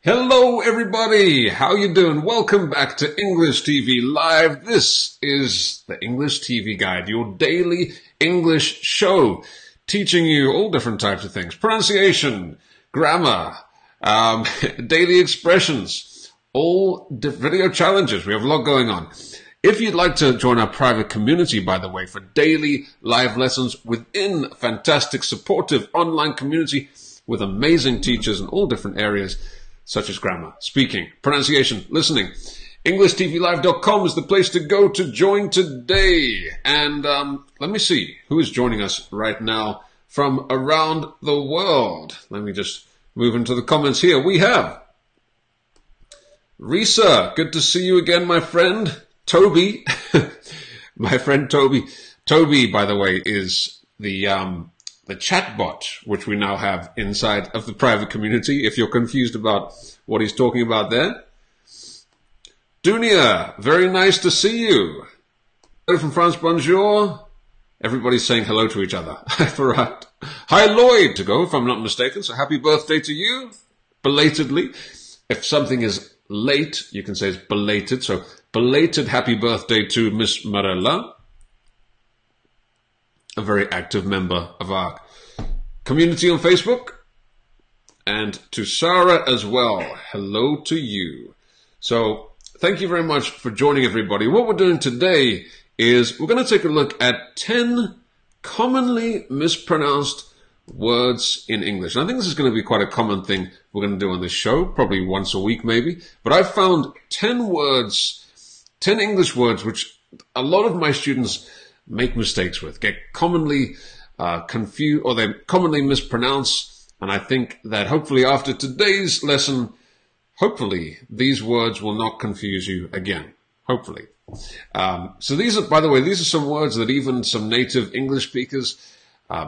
Hello everybody, how you doing? Welcome back to English TV Live. This is the English TV Guide, your daily English show, teaching you all different types of things. Pronunciation, grammar, daily expressions, all video challenges. We have a lot going on. If you'd like to join our private community, by the way, for daily live lessons within a fantastic, supportive online community with amazing teachers in all different areas, such as grammar, speaking, pronunciation, listening, EnglishTVLive.com is the place to go to join today. And let me see who is joining us right now from around the world. Let me just move into the comments here. We have Risa. Good to see you again, my friend. Toby. My friend Toby. Toby, by the way, is the chatbot, which we now have inside of the private community, if you're confused about what he's talking about there. Dunia, very nice to see you. Hello from France, bonjour. Everybody's saying hello to each other. Right. Hi, Lloyd, to go, if I'm not mistaken. So happy birthday to you, belatedly. If something is late, you can say it's belated. So belated happy birthday to Miss Marella, a very active member of our community on Facebook. And to Sarah as well. Hello to you. So thank you very much for joining everybody. What we're doing today is we're going to take a look at 10 commonly mispronounced words in English. And I think this is going to be quite a common thing we're going to do on this show, probably once a week maybe. But I've found 10 words, 10 English words, which a lot of my students make mistakes with, get commonly confused, or they commonly mispronounce. And I think that hopefully after today's lesson, hopefully these words will not confuse you again. Hopefully. So these are, by the way, these are some words that even some native English speakers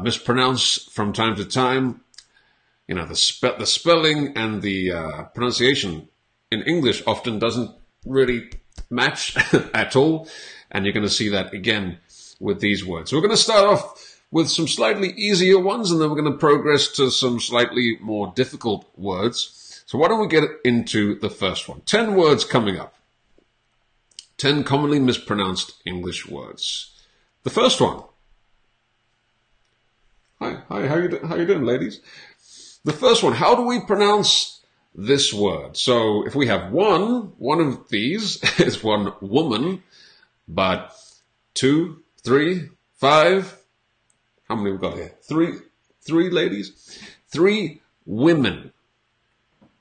mispronounce from time to time. You know, the spelling and the pronunciation in English often doesn't really match at all. And you're going to see that again with these words. So we're going to start off with some slightly easier ones, and then we're going to progress to some slightly more difficult words. So why don't we get into the first one? 10 words coming up. 10 commonly mispronounced English words. The first one. Hi, how you doing, ladies? The first one, how do we pronounce this word? So if we have one of these is one woman, but 2, 3, 5, how many we've got here? Three ladies? 3 women.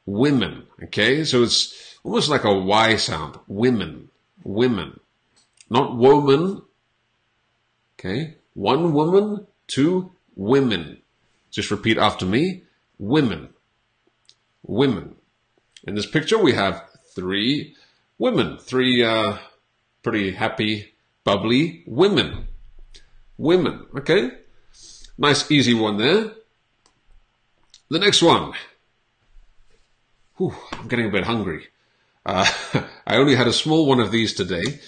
Women, okay? So it's almost like a Y sound. Women. Women. Not woman. Okay? 1 woman, 2 women. Just repeat after me. Women. Women. In this picture, we have 3 women. 3 pretty happy, bubbly women. Women, okay? Nice, easy one there. The next one. Whew, I'm getting a bit hungry. I only had a small one of these today.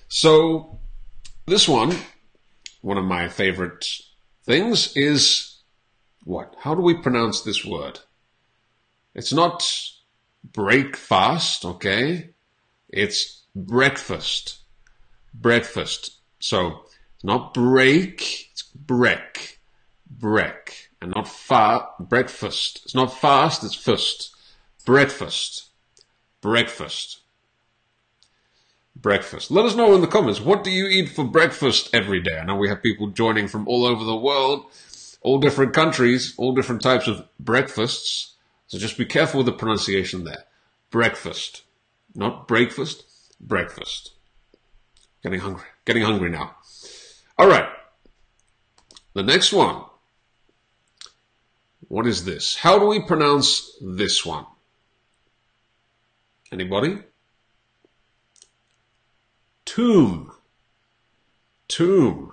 So this one of my favorite things is what? How do we pronounce this word? It's not breakfast, okay? It's breakfast. Breakfast. So not break, it's break. Break. And not breakfast. It's not fast, it's fust. Breakfast. Breakfast. Breakfast. Let us know in the comments, what do you eat for breakfast every day? I know we have people joining from all over the world, all different countries, all different types of breakfasts. So just be careful with the pronunciation there. Breakfast. Not breakfast, breakfast. Getting hungry now. All right. The next one. What is this? How do we pronounce this one? Anybody? Tomb. Tomb.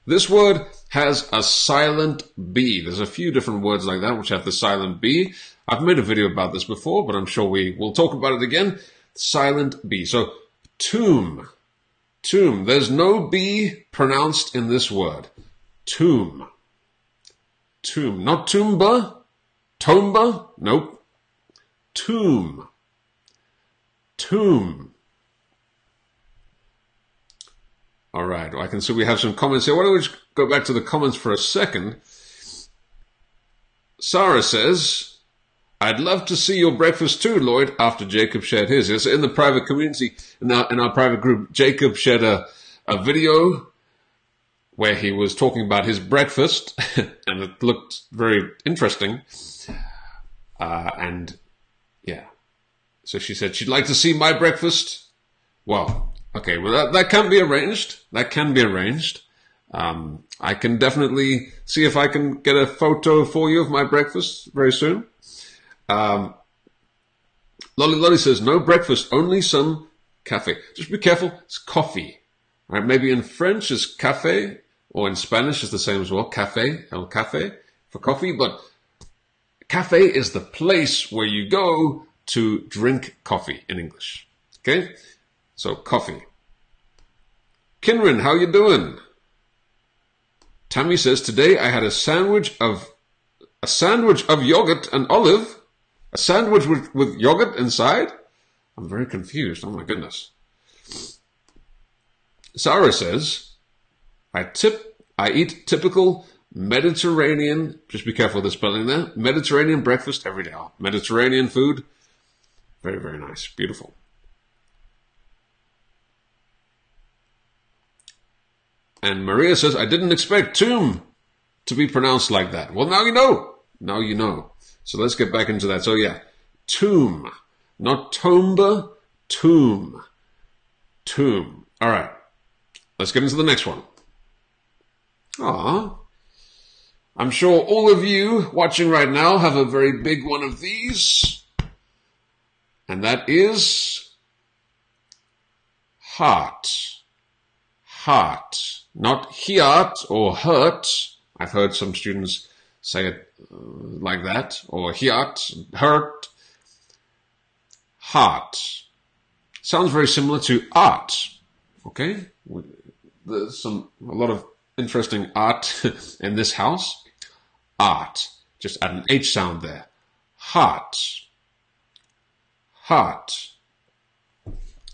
This word has a silent B. There's a few different words like that which have the silent B. I've made a video about this before, but I'm sure we will talk about it again. Silent B. So, tomb. Tomb. There's no B pronounced in this word. Tomb. Tomb. Not Toomba. Tomba. Nope. tomb. Tomb. All right, I can see we have some comments here. Why don't we just go back to the comments for a second? Sarah says, I'd love to see your breakfast too, Lloyd, after Jacob shared his. Yes, in the private community, in our private group, Jacob shared a video where he was talking about his breakfast, and it looked very interesting. And yeah, so she said she'd like to see my breakfast. Well, okay, well that can be arranged. That can be arranged. I can definitely see if I can get a photo for you of my breakfast very soon. Lolly Lolly says, no breakfast, only some cafe. Just be careful, it's coffee. All right, maybe in French it's café, or in Spanish it's the same as well, café, el café, for coffee, but café is the place where you go to drink coffee in English. Okay? So, coffee. Kinrin, how you doing? Tammy says, today I had a sandwich of yogurt and olive. A sandwich with yogurt inside? I'm very confused. Oh my goodness. Sarah says, I eat typical Mediterranean, just be careful of the spelling there, Mediterranean breakfast every day. Mediterranean food. Very, very nice. Beautiful. And Maria says, I didn't expect tomb to be pronounced like that. Well, now you know. Now you know. So let's get back into that. So yeah, tomb. Not tomba, tomb. Tomb. All right. Let's get into the next one. I'm sure all of you watching right now have a very big one of these. And that is heart. Heart. Not hiat or hurt. I've heard some students say it like that. Or hiat, hurt. Heart. Sounds very similar to art. Okay? There's a lot of interesting art in this house. Art. Just add an H sound there. Heart. Heart.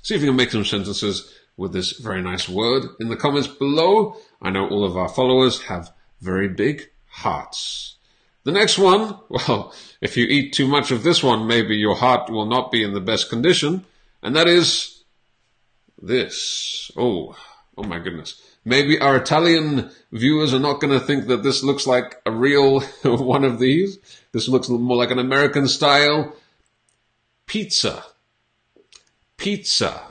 See if you can make some sentences with this very nice word in the comments below. I know all of our followers have very big hearts. The next one, well, if you eat too much of this one, maybe your heart will not be in the best condition. And that is this. Oh my goodness. Maybe our Italian viewers are not going to think that this looks like a real one of these. This looks more like an American style pizza. Pizza.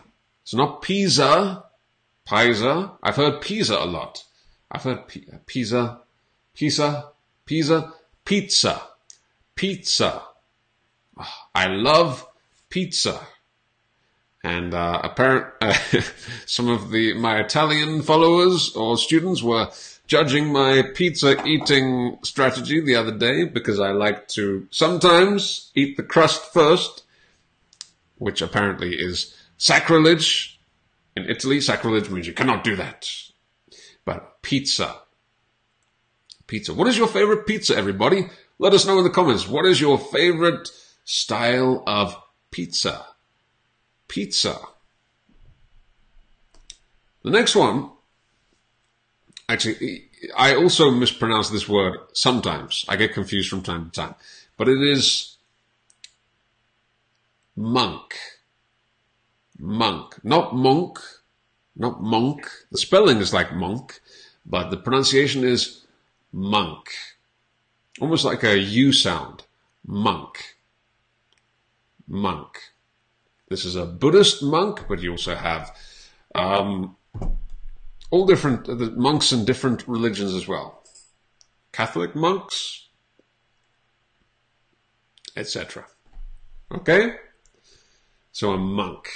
It's not pizza. Pisa. I've heard pizza a lot. I've heard pizza. Pizza. Pizza. Pizza. Pizza. I love pizza. And some of my Italian followers or students were judging my pizza eating strategy the other day because I like to sometimes eat the crust first, which apparently is sacrilege. In Italy, sacrilege means you cannot do that. But pizza. Pizza. What is your favorite pizza, everybody? Let us know in the comments. What is your favorite style of pizza? Pizza. The next one, actually, I also mispronounce this word sometimes. I get confused from time to time. But it is monk. Monk. Not monk. Not monk. The spelling is like monk, but the pronunciation is monk. Almost like a U sound. Monk. Monk. This is a Buddhist monk, but you also have all different monks in different religions as well. Catholic monks, etc. Okay? So a monk.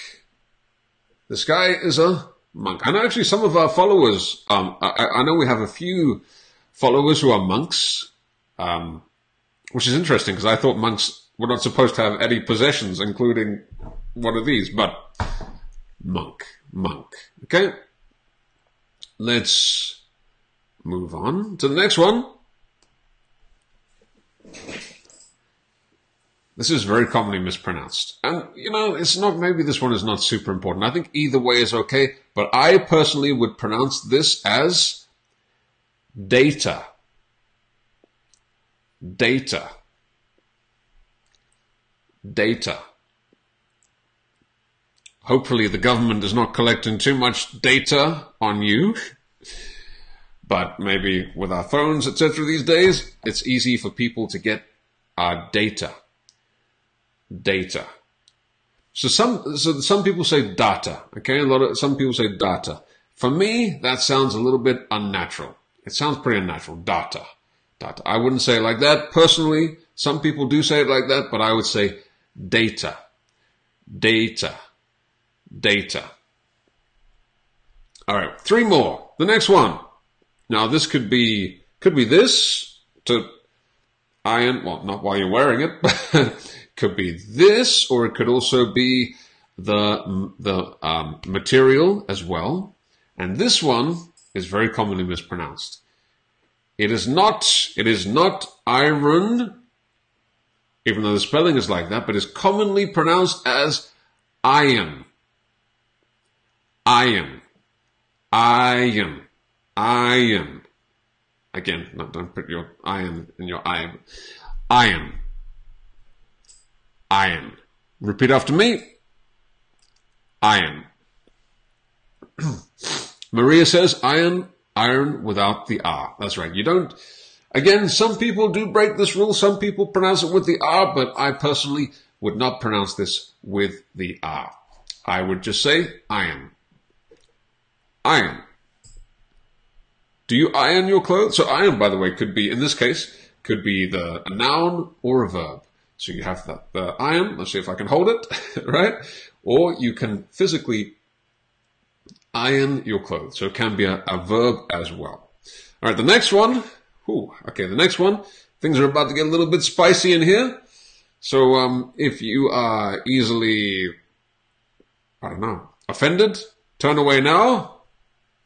This guy is a monk. And actually some of our followers, I know we have a few followers who are monks, which is interesting because I thought monks were not supposed to have any possessions, including one of these, but monk. Okay? Let's move on to the next one. This is very commonly mispronounced. And, you know, it's not, maybe this one is not super important. I think either way is okay, but I personally would pronounce this as data. Data. Data. Hopefully the government is not collecting too much data on you. But maybe with our phones, etc. these days, it's easy for people to get our data. Data. So some people say data, okay? Some people say data. For me, that sounds a little bit unnatural. It sounds pretty unnatural. Data. Data. I wouldn't say it like that. Personally, some people do say it like that, but I would say data. Data. Data. All right, 3 more. The next one. Now this could be this to iron, well, not while you're wearing it, but could be this, or it could also be the material as well. And this one is very commonly mispronounced. It is not iron, even though the spelling is like that, but it's commonly pronounced as iron. Iron. Iron. Iron. Again, don't put your iron in your eye. Iron. Iron. Repeat after me. Iron. Maria says iron, iron without the R. That's right. You don't, again, some people do break this rule. Some people pronounce it with the R, but I personally would not pronounce this with the R. I would just say iron. Iron. Do you iron your clothes? So iron, by the way, could be, in this case, could be a noun or a verb. So you have the iron, let's see if I can hold it, right? Or you can physically iron your clothes. So it can be a verb as well. All right, the next one. Okay, the next one. Things are about to get a little bit spicy in here. So if you are easily, I don't know, offended, turn away now.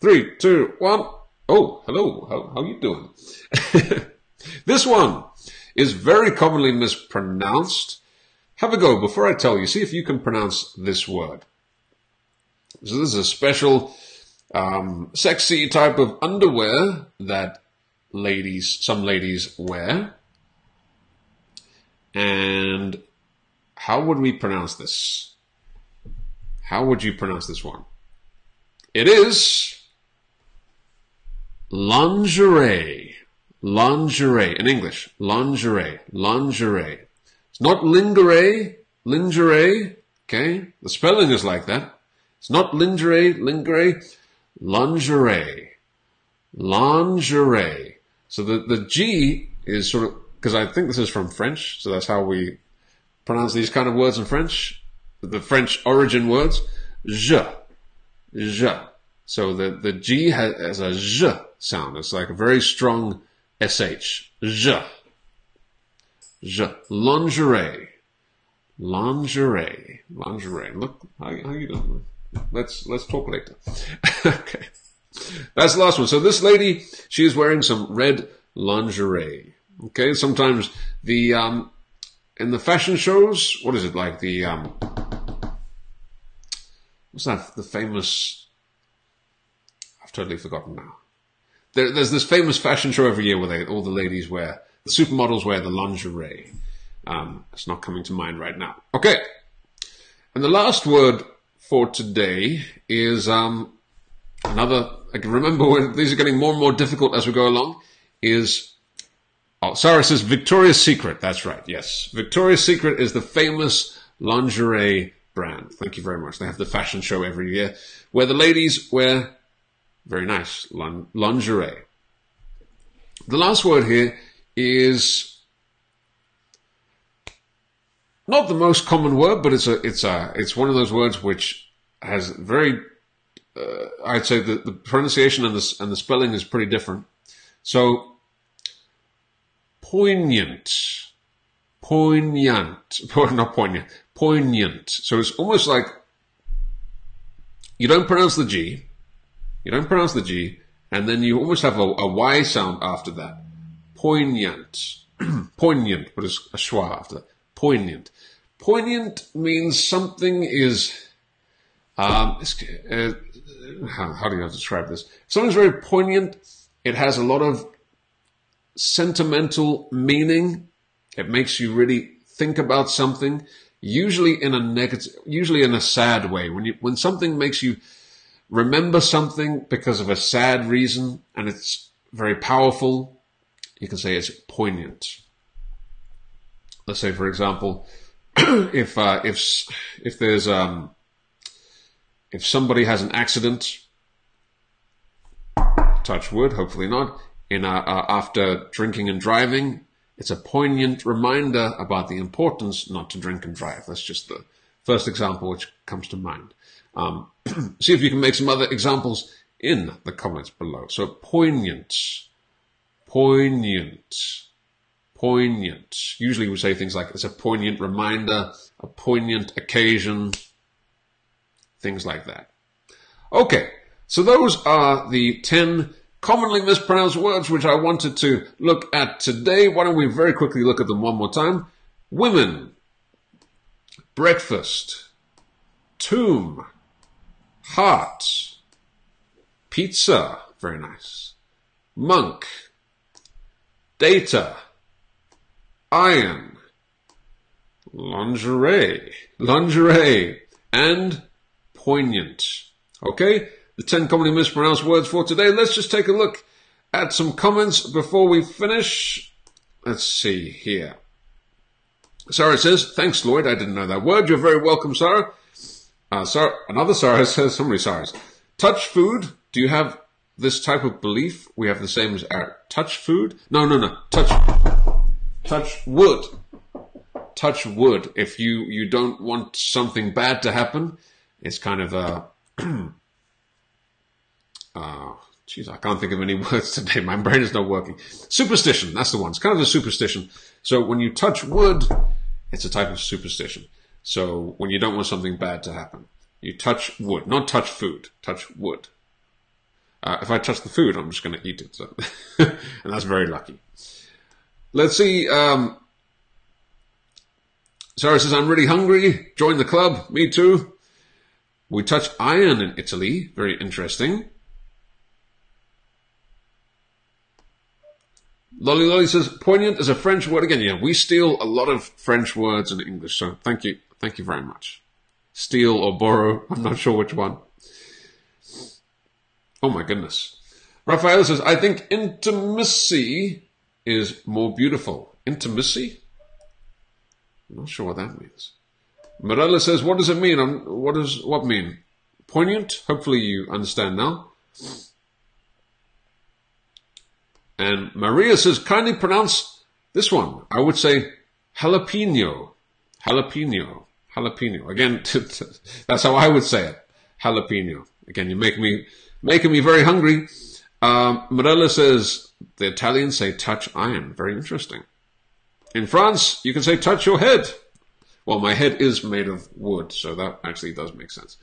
3, 2, 1. Oh, hello. How you doing? This one is very commonly mispronounced. Have a go before I tell you. See if you can pronounce this word. So this is a special, sexy type of underwear that some ladies wear. And how would we pronounce this? How would you pronounce this one? It is lingerie. Lingerie. In English, lingerie. Lingerie. It's not lingerie. Lingerie. Okay? The spelling is like that. It's not lingerie. Lingerie. Lingerie. Lingerie. So the G is sort of, because I think this is from French, so that's how we pronounce these kind of words in French. The French origin words. Je. Je. So the G has a Z sound. It's like a very strong SH. Je. Je. Lingerie. Lingerie. Lingerie. Look, how you doing? Let's talk later. Okay. That's the last one. So this lady, she is wearing some red lingerie. Okay. Sometimes in the fashion shows, what is it like? What's that? The famous, I've totally forgotten now. There's this famous fashion show every year where all the ladies wear, the supermodels wear the lingerie. It's not coming to mind right now. Okay. And the last word for today is another, I can remember when these are getting more and more difficult as we go along, is, Sarah says Victoria's Secret. That's right, yes. Victoria's Secret is the famous lingerie brand. Thank you very much. They have the fashion show every year where the ladies wear very nice lingerie. The last word here is not the most common word, but it's one of those words which has very, I'd say the pronunciation and the spelling is pretty different. So, poignant. Not poignant. Poignant. So it's almost like you don't pronounce the G. You don't pronounce the G, and then you almost have a Y sound after that. Poignant. Poignant, but it's a schwa after that. poignant. Poignant means something is, how do you describe this? Something's very poignant. It has a lot of sentimental meaning. It makes you really think about something, usually in a sad way. When something makes you remember something because of a sad reason and it's very powerful, you can say it's poignant. Let's say, for example, if somebody has an accident, touch wood, hopefully not, after drinking and driving, it's a poignant reminder about the importance not to drink and drive. That's just the first example which comes to mind. See if you can make some other examples in the comments below. So poignant, poignant, poignant. Usually we say things like it's a poignant reminder, a poignant occasion, things like that. Okay, so those are the 10 commonly mispronounced words which I wanted to look at today. Why don't we very quickly look at them one more time? Women, breakfast, tomb, heart, pizza, very nice, monk, data, iron, lingerie, and poignant. Okay? The 10 commonly mispronounced words for today. Let's just take a look at some comments before we finish. Let's see here. Sarah says, thanks, Lloyd. I didn't know that word. You're very welcome, Sarah. Another Sarah says, so many Sarahs. Touch food. Do you have this type of belief? We have the same as touch food. No. Touch wood. Touch wood. If you don't want something bad to happen, it's kind of a... Geez, I can't think of any words today. My brain is not working. Superstition, that's the one. It's kind of a superstition. So when you touch wood, it's a type of superstition. So when you don't want something bad to happen, you touch wood, not touch food, touch wood. If I touch the food, I'm just going to eat it. So and that's very lucky. Let's see. Sarah says, I'm really hungry. Join the club. Me too. We touch iron in Italy. Very interesting. Lolly says, poignant is a French word. Again, yeah, we steal a lot of French words in English, so thank you. Thank you very much. Steal or borrow, I'm not sure which one. Oh my goodness. Raphael says, I think intimacy is more beautiful. Intimacy? I'm not sure what that means. Morella says, what does it mean? What mean? Poignant? Hopefully you understand now. And Maria says, kindly pronounce this one. I would say jalapeno. Jalapeno. Jalapeno. Again, that's how I would say it. Jalapeno. Again, you're making me very hungry. Morella says, the Italians say touch iron. Very interesting. In France, you can say touch your head. Well, my head is made of wood, so that actually does make sense.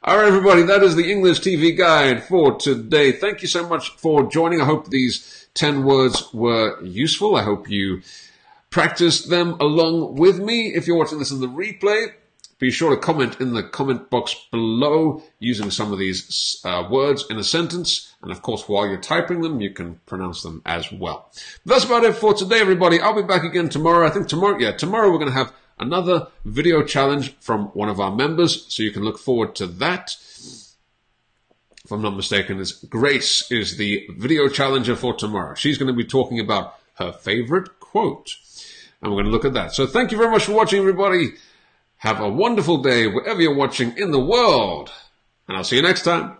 All right, everybody, that is the English TV guide for today. Thank you so much for joining. I hope these 10 words were useful. I hope you practiced them along with me. If you're watching this in the replay, be sure to comment in the comment box below using some of these words in a sentence. And of course, while you're typing them, you can pronounce them as well. But that's about it for today, everybody. I'll be back again tomorrow. I think tomorrow we're going to have another video challenge from one of our members, so you can look forward to that. If I'm not mistaken, Grace is the video challenger for tomorrow. She's going to be talking about her favorite quote, and we're going to look at that. So thank you very much for watching, everybody. Have a wonderful day wherever you're watching in the world, and I'll see you next time.